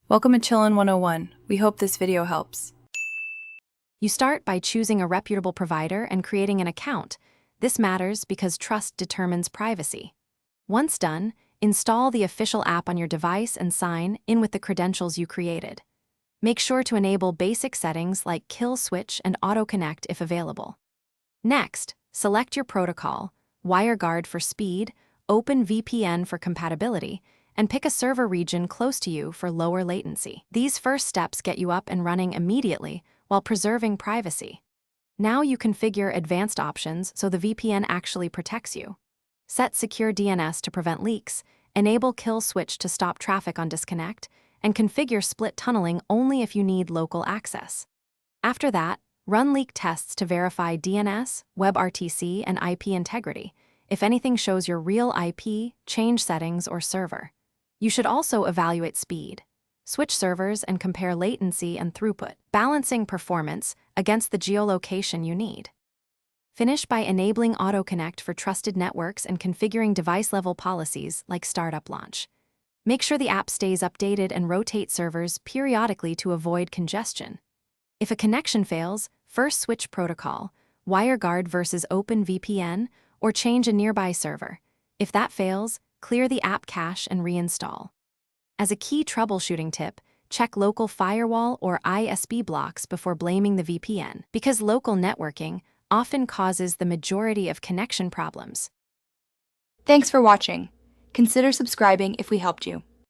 Welcome to Chillin' 101. We hope this video helps. You start by choosing a reputable provider and creating an account. This matters because trust determines privacy. Once done, install the official app on your device and sign in with the credentials you created. Make sure to enable basic settings like kill switch and auto connect if available. Next, select your protocol, WireGuard for speed, OpenVPN for compatibility, and pick a server region close to you for lower latency. These first steps get you up and running immediately while preserving privacy. Now you configure advanced options so the VPN actually protects you. Set secure DNS to prevent leaks, enable kill switch to stop traffic on disconnect, and configure split tunneling only if you need local access. After that, run leak tests to verify DNS, WebRTC, and IP integrity. If anything shows your real IP, change settings or server. You should also evaluate speed. Switch servers and compare latency and throughput, balancing performance against the geolocation you need. Finish by enabling AutoConnect for trusted networks and configuring device-level policies like startup launch. Make sure the app stays updated and rotate servers periodically to avoid congestion. If a connection fails, first switch protocol, WireGuard versus OpenVPN, or change a nearby server. If that fails, clear the app cache and reinstall. As a key troubleshooting tip, check local firewall or ISP blocks before blaming the VPN, because local networking often causes the majority of connection problems. Thanks for watching. Consider subscribing if we helped you.